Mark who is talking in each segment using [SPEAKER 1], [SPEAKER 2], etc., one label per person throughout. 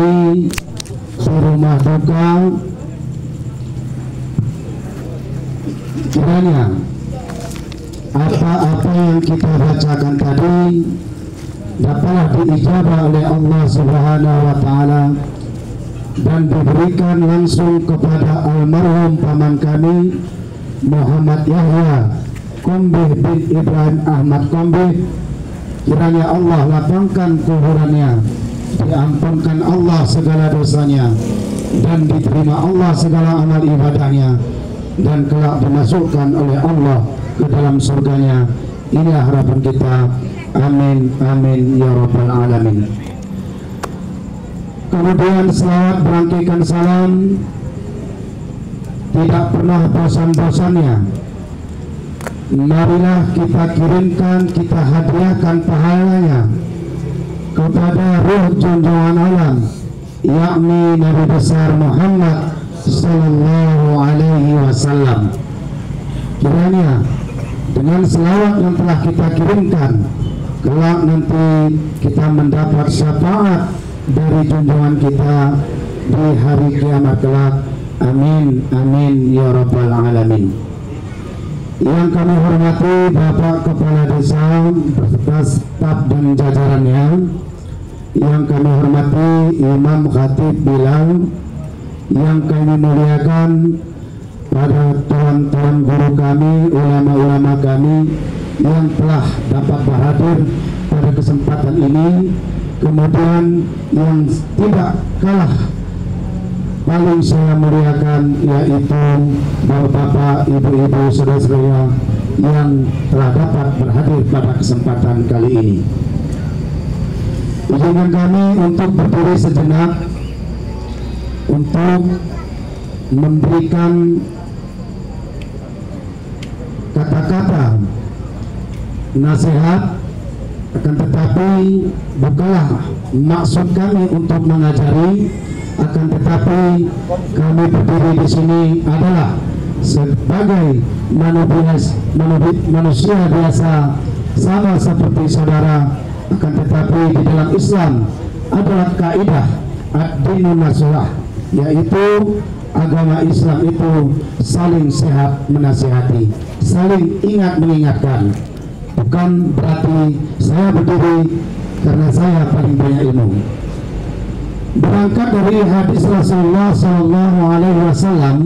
[SPEAKER 1] di rumah duka, kiranya apa-apa yang kita bacakan tadi dapatlah diijabah oleh Allah Subhanahu wa Ta'ala dan diberikan langsung kepada almarhum paman kami Muhammad Yahya Kombih bin Ibrahim Ahmad Kombih. Kiranya Allah lapangkan kuburannya, diampunkan Allah segala dosanya, dan diterima Allah segala amal ibadahnya, dan kelak dimasukkan oleh Allah ke dalam surganya. Inilah harapan kita. Amin, amin, ya rabbal alamin. Kemudian selawat berangkaikan salam tidak pernah bosan-bosannya. Marilah kita kirimkan, kita hadiahkan pahalanya kepada ruh junjungan alam, yakni Nabi besar Muhammad sallallahu alaihi wasallam. Kiranya dengan selawat yang telah kita kirimkan, kelak nanti kita mendapat syafaat dari junjungan kita di hari kiamat kelak. Amin, amin, ya rabbal alamin. Yang kami hormati Bapak Kepala Desa beserta staf dan jajarannya, yang kami hormati Imam Khatib Bilal, yang kami muliakan pada tuan-tuan guru kami, ulama-ulama kami yang telah dapat berhadir pada kesempatan ini. Kemudian yang tidak kalah paling saya muliakan yaitu bapak-bapak, ibu-ibu, saudara-saudara yang telah dapat berhadir pada kesempatan kali ini. Izinkan kami untuk berdiri sejenak untuk memberikan kata-kata nasihat, akan tetapi bukanlah maksud kami untuk mengajari, akan tetapi kami berdiri di sini adalah sebagai manusia biasa, sama seperti saudara. Akan tetapi di dalam Islam adalah kaidah ad-dinun nasihat, yaitu agama Islam itu saling sehat menasihati, saling ingat mengingatkan. Bukan berarti saya berdiri karena saya paling banyak ilmu. Berangkat dari hadis Rasulullah Sallallahu Alaihi Wasallam,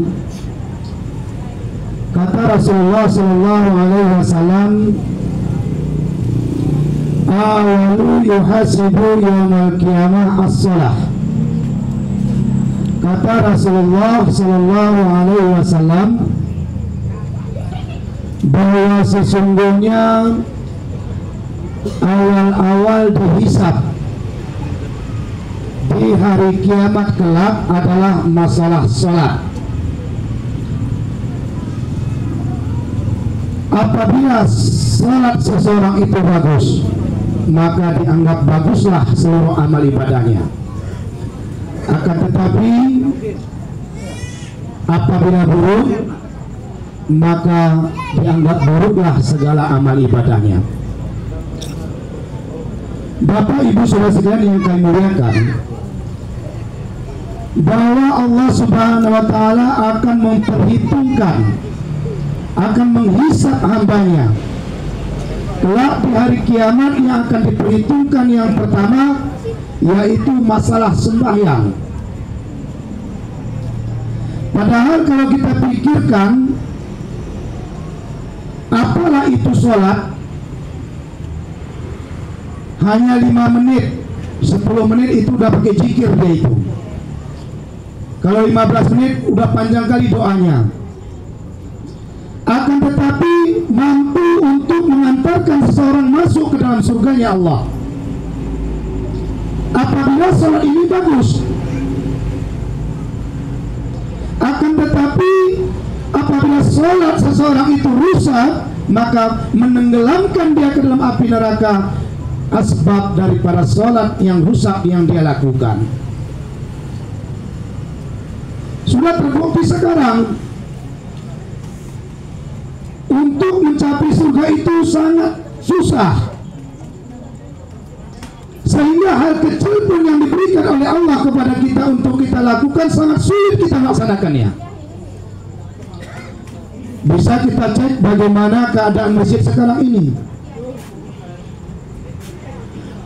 [SPEAKER 1] kata Rasulullah Sallallahu Alaihi Wasallam, awalu yuhasibu yawmal qiyamah as-salah. Kata Rasulullah Sallallahu Alaihi Wasallam bahwa sesungguhnya awal-awal dihisab di hari kiamat kelak adalah masalah salat. Apabila salat seseorang itu bagus, maka dianggap baguslah seluruh amal ibadahnya. Akan tetapi apabila buruk, maka dianggap buruklah segala amal ibadahnya. Bapak Ibu saudara sekalian yang kami muliakan, bahwa Allah Subhanahu wa Ta'ala akan memperhitungkan, akan menghisab hambanya kelak di hari kiamat. Yang akan diperhitungkan yang pertama yaitu masalah sembahyang. Padahal kalau kita pikirkan, apalah itu sholat, hanya 5 menit, 10 menit itu udah pakai zikir dia itu. Kalau 15 menit udah panjang kali doanya. Akan tetapi mampu untuk mengantarkan seseorang masuk ke dalam surganya Allah apabila sholat ini bagus. Akan tetapi apabila sholat seseorang itu rusak, maka menenggelamkan dia ke dalam api neraka, asbab daripada sholat yang rusak yang dia lakukan. Sudah terbukti sekarang untuk mencapai surga itu sangat susah. sehingga hal kecil pun yang diberikan oleh Allah kepada kita untuk kita lakukan sangat sulit kita melaksanakannya. Bisa kita cek bagaimana keadaan masjid sekarang ini.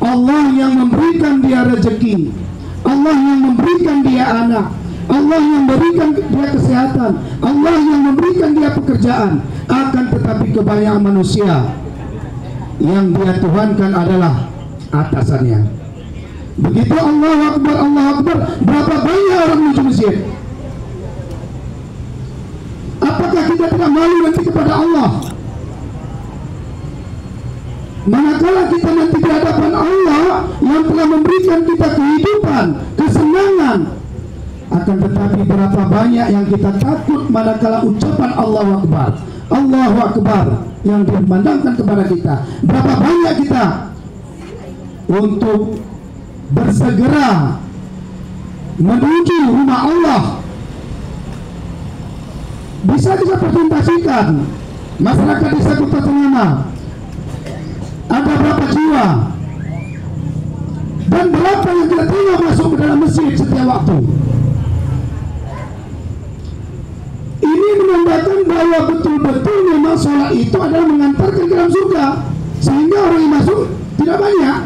[SPEAKER 1] Allah yang memberikan dia rezeki, Allah yang memberikan dia anak, Allah yang memberikan dia kesehatan, Allah yang memberikan dia pekerjaan. Akan tetapi kebanyakan manusia yang dia tuhankan adalah atasannya. Begitu Allahu Akbar, Allahu Akbar, berapa banyak orang menuju masjid? Apakah kita tidak malu nanti kepada Allah? Manakala kita nanti di hadapan Allah yang telah memberikan kita kehidupan, kesenangan, akan tetapi berapa banyak yang kita takut manakala ucapan Allahu Akbar, Allahu Akbar yang dimandangkan kepada kita. Berapa banyak kita untuk bersegera menuju rumah Allah. Bisa kita presentasikan masyarakat desa Kota Tenganan ada berapa jiwa dan berapa yang kita tengok masuk ke dalam masjid setiap waktu. Ini menandakan bahwa betul-betul memang sholat itu adalah mengantarkan ke dalam surga, sehingga orang yang masuk tidak banyak.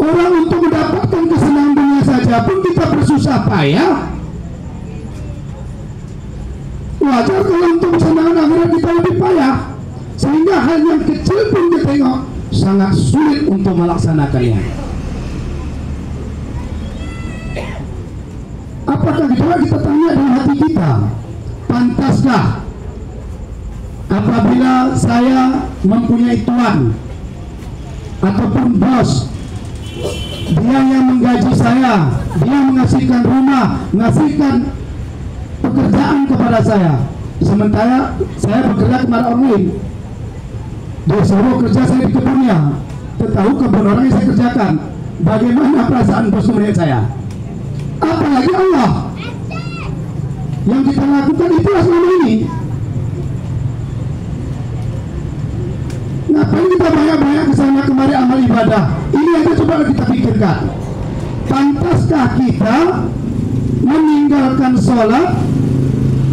[SPEAKER 1] Orang untuk mendapatkan kesenangan dunia saja pun kita bersusah payah. Wajar kalau untuk kesenangan akhirat kita lebih payah, sehingga hal yang kecil pun kita tengok sangat sulit untuk melaksanakannya. Apakah kita tanya dalam hati kita, pantaskah apabila saya mempunyai tuan ataupun bos, dia yang menggaji saya, dia mengasihkan rumah, mengasihkan pekerjaan kepada saya, sementara saya bekerja kepada orang lain. Dia suruh kerja saya di kebunnya, tahu kebun orang yang saya kerjakan. Bagaimana perasaan bos melihat saya? Apalagi Allah yang kita lakukan itulah selama ini. Ngapain kita banyak-banyak kesana kemari amal ibadah? Ini aja coba kita pikirkan. Pantaskah kita meninggalkan sholat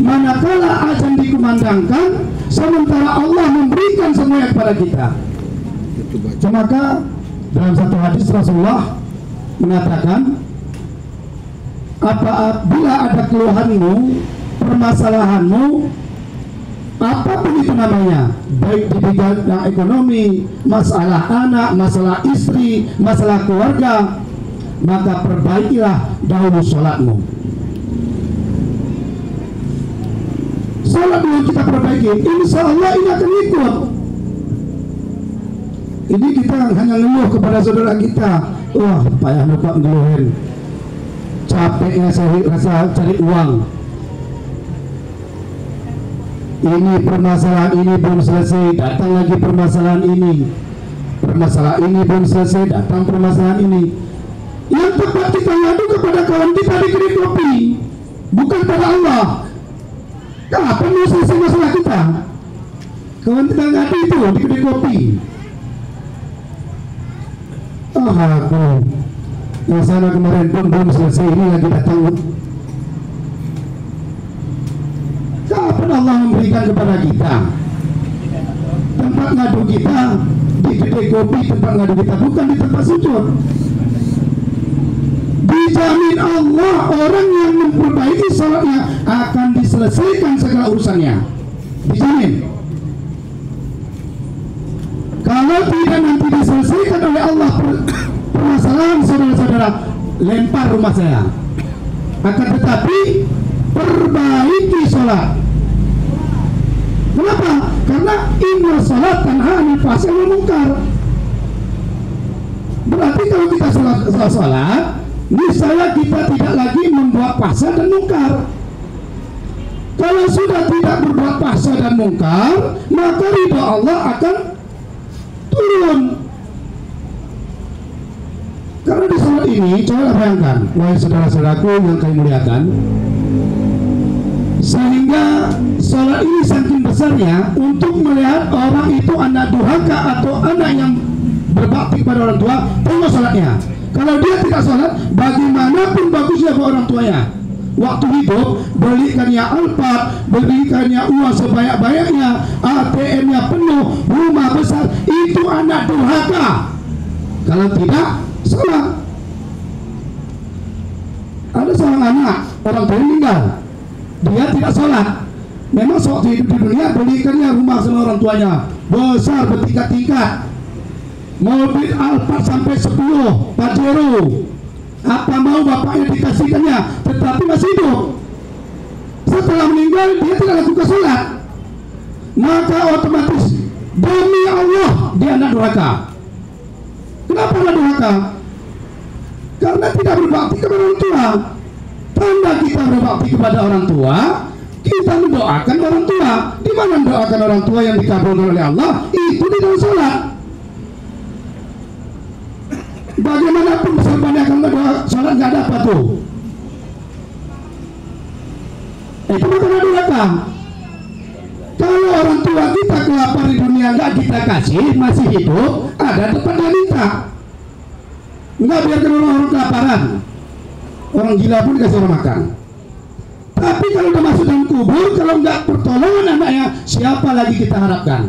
[SPEAKER 1] manakala azan dikumandangkan, sementara Allah memberikan semuanya kepada kita? Maka dalam satu hadis Rasulullah mengatakan, apabila ada keluhanmu, permasalahanmu, apapun itu namanya, baik di bidang ekonomi, masalah anak, masalah istri, masalah keluarga, maka perbaikilah dahulu sholatmu. Sholat yang kita perbaiki, insya Allah ini akan ikut. Ini kita hanya ngeluh kepada saudara kita, wah payah lupa ngeluhin, capeknya saya rasa cari uang. Ini permasalahan ini belum selesai, datang lagi permasalahan ini. Permasalahan ini belum selesai, datang permasalahan ini. Yang tepat kita ngadu kepada kawan kita di kedai kopi, bukan pada Allah. Kapan mau selesai masalah kita? Kawan kita ngadu itu di kedai kopi. Aku yang sana kemarin pun belum selesai, ini lagi datang. Kapan Allah memberikan kepada kita tempat ngadu kita di kedai kopi, tempat ngadu kita bukan di tempat sujud. Dijamin Allah orang yang memperbaiki salatnya akan diselesaikan segala urusannya, dijamin. Kalau tidak nanti diselesaikan oleh Allah permasalahan saudara-saudara, lempar rumah saya. Akan tetapi perbaiki sholat. Kenapa? Karena inna sholat tanha 'anil fahsya'i wal munkar. Berarti kalau kita sholat, niscaya kita tidak lagi membuat fahsya dan mungkar. Kalau sudah tidak berbuat fahsya dan mungkar, maka ridha Allah akan turun. Karena di sholat ini, coba bayangkan, wahai saudara-saudaraku yang kami muliakan, sehingga sholat ini saking besarnya untuk melihat orang itu anak durhaka atau anak yang berbakti kepada orang tua, tengok sholatnya. Kalau dia tidak sholat, bagaimanapun bagusnya ke orang tuanya, waktu hidup belikannya Alphard, belikannya uang sebanyak-banyaknya, ATM-nya penuh, rumah besar, itu anak durhaka. Kalau tidak sholat. Ada seorang anak, orang tua meninggal, dia tidak sholat. Memang sewaktu hidup di dunia belikannya rumah sama orang tuanya, besar bertingkat-tingkat, mobil Alphard sampai 10 Pajero, apa mau bapaknya dikasihkannya, tetapi masih hidup. Setelah meninggal dia tidak lakukan sholat, maka otomatis demi Allah dia anak durhaka. Kenapa anak durhaka? Karena tidak berbakti kepada orang tua. Tanda kita berbakti kepada orang tua, kita mendoakan orang tua. Di mana mendoakan orang tua yang dikabulkan oleh Allah? Itu di dalam sholat. Bagaimanapun sebanyak kalau doa sholat nggak ada apa tuh. Itu bukan durhaka. Kalau orang tua kita kelaparan di dunia nggak kita kasih, masih hidup, ada tempat dia minta. Nggak biarkan orang kelaparan. Orang gila pun dikasih orang makan. Tapi kalau udah masuk dalam kubur, kalau nggak pertolongan anaknya, siapa lagi kita harapkan?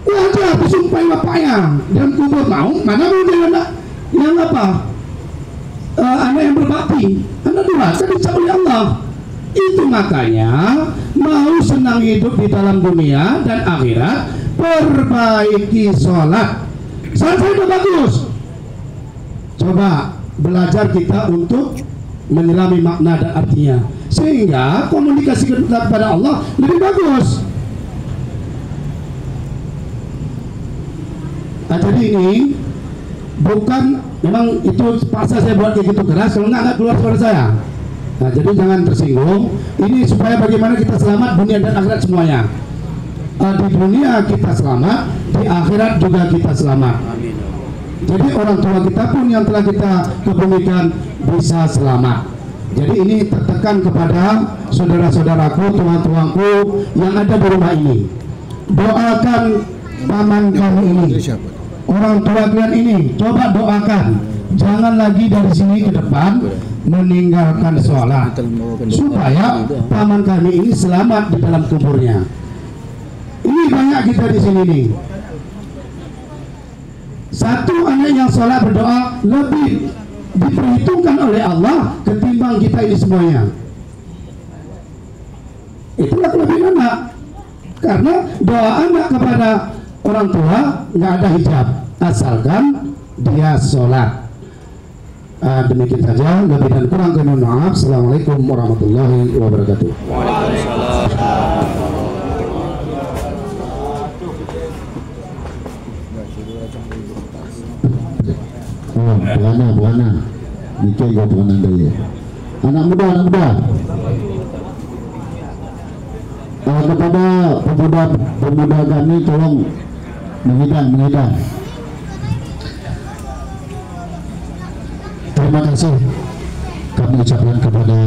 [SPEAKER 1] Wajar disumpahi bapaknya dalam kubur, mau mana mau dia anak yang apa? Anak yang berbakti, anak durhaka dicap oleh Allah. Itu makanya mau senang hidup di dalam dunia dan akhirat, perbaiki sholat. Sholat saya udah bagus. Coba belajar kita untuk menyelami makna dan artinya, sehingga komunikasi kita kepada Allah lebih bagus. Nah, jadi ini bukan memang itu paksa saya buat kayak gitu keras, kalau nggak keluar suara saya. Nah, jadi jangan tersinggung. Ini supaya bagaimana kita selamat dunia dan akhirat semuanya. Di dunia kita selamat, di akhirat juga kita selamat. Jadi orang tua kita pun yang telah kita kebumikan bisa selamat. Jadi ini tertekan kepada saudara-saudaraku, tuan-tuanku yang ada di rumah ini. Doakan paman kami ini, orang tua kalian ini, coba doakan. Jangan lagi dari sini ke depan meninggalkan sholat, supaya paman kami ini selamat di dalam kuburnya. Ini banyak kita di sini nih. Satu anak yang sholat berdoa lebih diperhitungkan oleh Allah ketimbang kita ini semuanya. Itulah kelebihan anak. Karena doa anak kepada orang tua nggak ada hijab, asalkan dia sholat. Demikian saja, lebih dan kurang kami mohon maaf. Assalamualaikum warahmatullahi wabarakatuh.
[SPEAKER 2] Buana mikir gue buana daya. Anak muda kepada pemuda kami tolong menghidang. Terima kasih kami ucapkan kepada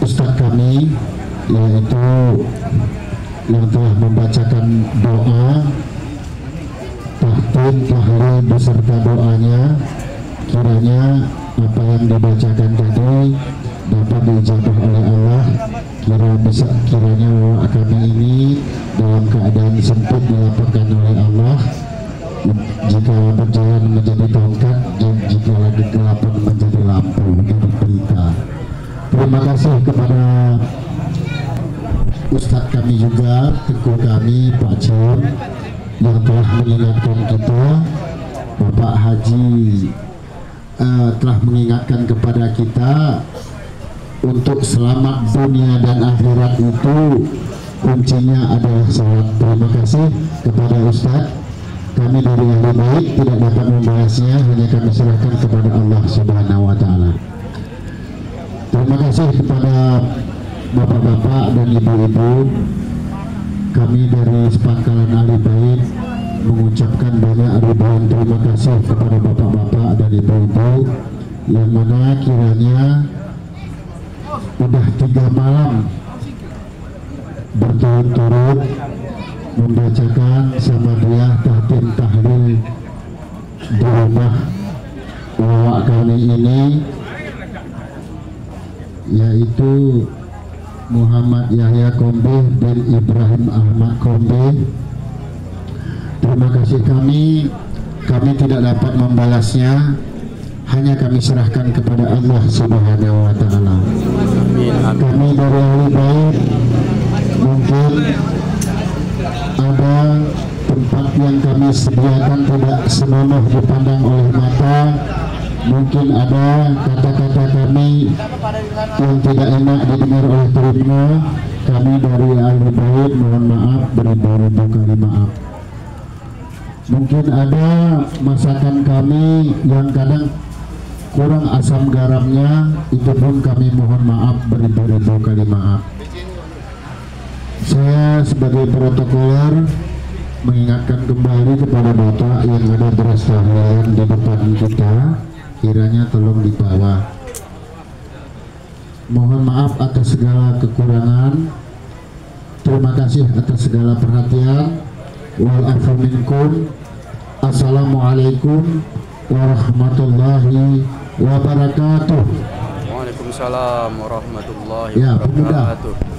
[SPEAKER 2] Ustadz kami, yaitu yang telah membacakan doa tahtin tahlil beserta doanya. Kiranya apa yang dibacakan tadi dapat diijabah oleh Allah. Kiranya kami ini dalam keadaan sempit dilapangkan oleh Allah. Jika berjalan menjadi tongkat, jika lagi gelap menjadi lampu, menjadi berita. Terima kasih kepada Ustadz kami juga, teguh kami Pak Cun, yang telah mengingatkan kita. Bapak Haji telah mengingatkan kepada kita untuk selamat dunia dan akhirat itu kuncinya adalah sholat. Terima kasih kepada Ustadz. Kami dari ahli baik tidak dapat membahasnya, hanya kami serahkan kepada Allah Subhanahu wa Ta'ala. Terima kasih kepada bapak-bapak dan ibu-ibu. Kami dari Sepangkalan Ahli Bait mengucapkan banyak ribuan terima kasih kepada bapak-bapak dan ibu-ibu yang mana kiranya udah 3 malam berturut-turut membacakan Samadiyah tahtim tahlil di rumah ulama kami ini, yaitu Muhammad Yahya Kombe bin Ibrahim Ahmad Kombe. Terima kasih kami tidak dapat membalasnya, hanya kami serahkan kepada Allah Subhanahu wa Ta'ala. Kami dari ahli bait, mungkin ada tempat yang kami sediakan tidak senonoh dipandang oleh mata, mungkin ada kata-kata kami yang tidak enak didengar oleh telinga. Kami dari ahli bait mohon maaf beribu-ribu kali maaf. Mungkin ada masakan kami yang kadang kurang asam garamnya, itu pun kami mohon maaf beribu-ribu kali maaf. Saya sebagai protokoler mengingatkan kembali kepada Bapak yang ada beras tahlilan di depan kita, kiranya tolong dibawa. Mohon maaf atas segala kekurangan. Terima kasih atas segala perhatian. Wal afu minkum. Assalamualaikum warahmatullahi wabarakatuh.
[SPEAKER 3] Waalaikumsalam warahmatullahi
[SPEAKER 2] Ya,
[SPEAKER 3] wabarakatuh.